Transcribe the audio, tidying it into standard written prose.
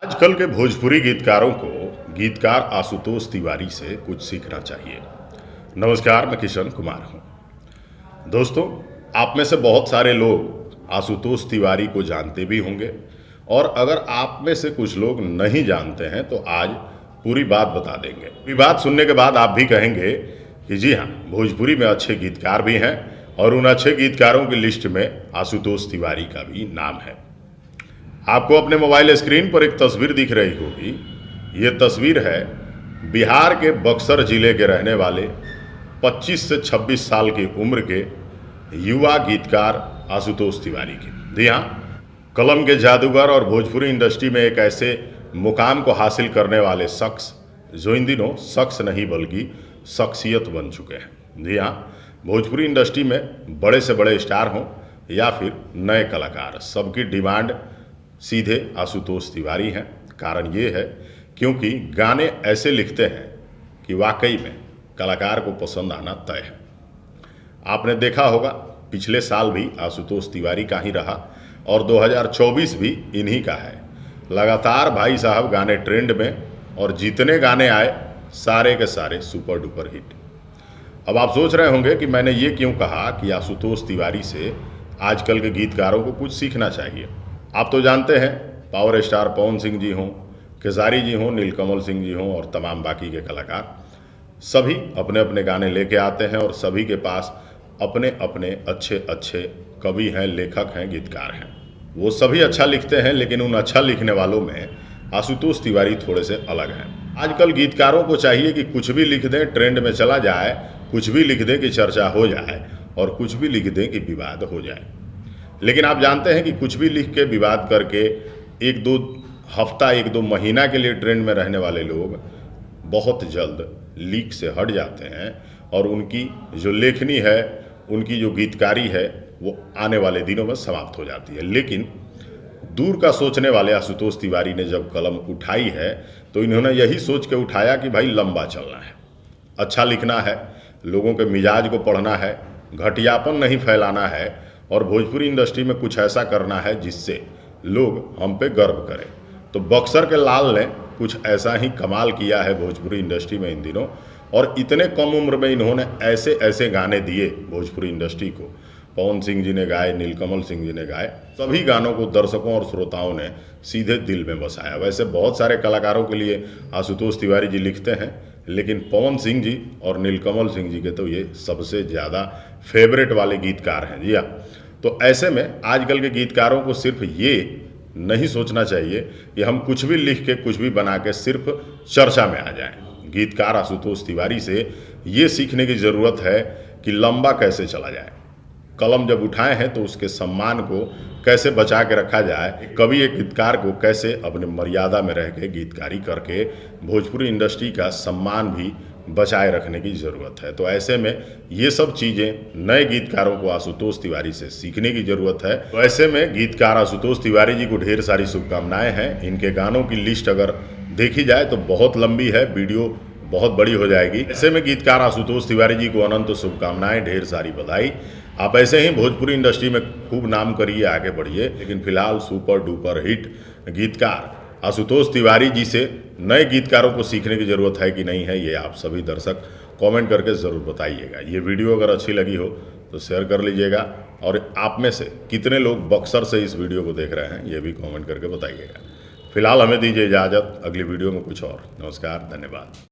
आजकल के भोजपुरी गीतकारों को गीतकार आशुतोष तिवारी से कुछ सीखना चाहिए। नमस्कार, मैं किशन कुमार हूं। दोस्तों, आप में से बहुत सारे लोग आशुतोष तिवारी को जानते भी होंगे और अगर आप में से कुछ लोग नहीं जानते हैं तो आज पूरी बात बता देंगे। पूरी बात सुनने के बाद आप भी कहेंगे कि जी हाँ, भोजपुरी में अच्छे गीतकार भी हैं और उन अच्छे गीतकारों की लिस्ट में आशुतोष तिवारी का भी नाम है। आपको अपने मोबाइल स्क्रीन पर एक तस्वीर दिख रही होगी। ये तस्वीर है बिहार के बक्सर जिले के रहने वाले 25 से 26 साल की उम्र के युवा गीतकार आशुतोष तिवारी की। जी हाँ, कलम के जादूगर और भोजपुरी इंडस्ट्री में एक ऐसे मुकाम को हासिल करने वाले शख्स जो इन दिनों शख्स नहीं बल्कि शख्सियत बन चुके हैं। जी हाँ, भोजपुरी इंडस्ट्री में बड़े से बड़े स्टार हों या फिर नए कलाकार, सबकी डिमांड सीधे आशुतोष तिवारी हैं। कारण ये है क्योंकि गाने ऐसे लिखते हैं कि वाकई में कलाकार को पसंद आना तय है। आपने देखा होगा पिछले साल भी आशुतोष तिवारी का ही रहा और 2024 भी इन्हीं का है। लगातार भाई साहब गाने ट्रेंड में और जितने गाने आए सारे के सारे सुपर डुपर हिट। अब आप सोच रहे होंगे कि मैंने ये क्यों कहा कि आशुतोष तिवारी से आजकल के गीतकारों को कुछ सीखना चाहिए। आप तो जानते हैं पावर स्टार पवन सिंह जी हों, खेसारी जी हों, नीलकमल सिंह जी हों और तमाम बाकी के कलाकार सभी अपने अपने गाने लेके आते हैं और सभी के पास अपने अपने अच्छे अच्छे कवि हैं, लेखक हैं, गीतकार हैं। वो सभी अच्छा लिखते हैं, लेकिन उन अच्छा लिखने वालों में आशुतोष तिवारी थोड़े से अलग हैं। आजकल गीतकारों को चाहिए कि कुछ भी लिख दें, ट्रेंड में चला जाए, कुछ भी लिख दें कि चर्चा हो जाए और कुछ भी लिख दें कि विवाद हो जाए। लेकिन आप जानते हैं कि कुछ भी लिख के विवाद करके एक दो हफ्ता, एक दो महीना के लिए ट्रेंड में रहने वाले लोग बहुत जल्द लीक से हट जाते हैं और उनकी जो लेखनी है, उनकी जो गीतकारी है, वो आने वाले दिनों में समाप्त हो जाती है। लेकिन दूर का सोचने वाले आशुतोष तिवारी ने जब कलम उठाई है तो इन्होंने यही सोच के उठाया कि भाई लंबा चलना है, अच्छा लिखना है, लोगों के मिजाज को पढ़ना है, घटियापन नहीं फैलाना है और भोजपुरी इंडस्ट्री में कुछ ऐसा करना है जिससे लोग हम पे गर्व करें। तो बक्सर के लाल ने कुछ ऐसा ही कमाल किया है भोजपुरी इंडस्ट्री में इन दिनों और इतने कम उम्र में इन्होंने ऐसे ऐसे गाने दिए भोजपुरी इंडस्ट्री को। पवन सिंह जी ने गाए, नीलकमल सिंह जी ने गाए, सभी गानों को दर्शकों और श्रोताओं ने सीधे दिल में बसाया। वैसे बहुत सारे कलाकारों के लिए आशुतोष तिवारी जी लिखते हैं, लेकिन पवन सिंह जी और नीलकमल सिंह जी के तो ये सबसे ज़्यादा फेवरेट वाले गीतकार हैं। जी हाँ, तो ऐसे में आजकल के गीतकारों को सिर्फ ये नहीं सोचना चाहिए कि हम कुछ भी लिख के कुछ भी बना के सिर्फ चर्चा में आ जाएं। गीतकार आशुतोष तिवारी से ये सीखने की ज़रूरत है कि लंबा कैसे चला जाए। कलम जब उठाए हैं तो उसके सम्मान को कैसे बचा के रखा जाए, कवि एक गीतकार को कैसे अपने मर्यादा में रह के गीतकारी करके भोजपुरी इंडस्ट्री का सम्मान भी बचाए रखने की ज़रूरत है। तो ऐसे में ये सब चीज़ें नए गीतकारों को आशुतोष तिवारी से सीखने की ज़रूरत है। तो ऐसे में गीतकार आशुतोष तिवारी जी को ढेर सारी शुभकामनाएं हैं। इनके गानों की लिस्ट अगर देखी जाए तो बहुत लंबी है, वीडियो बहुत बड़ी हो जाएगी। ऐसे में गीतकार आशुतोष तिवारी जी को अनंत शुभकामनाएं, ढेर सारी बधाई। आप ऐसे ही भोजपुरी इंडस्ट्री में खूब नाम करिए, आगे बढ़िए। लेकिन फिलहाल सुपर डुपर हिट गीतकार आशुतोष तिवारी जी से नए गीतकारों को सीखने की ज़रूरत है कि नहीं है, ये आप सभी दर्शक कमेंट करके ज़रूर बताइएगा। ये वीडियो अगर अच्छी लगी हो तो शेयर कर लीजिएगा और आप में से कितने लोग बक्सर से इस वीडियो को देख रहे हैं ये भी कमेंट करके बताइएगा। फिलहाल हमें दीजिए इजाज़त, अगली वीडियो में कुछ और। नमस्कार, धन्यवाद।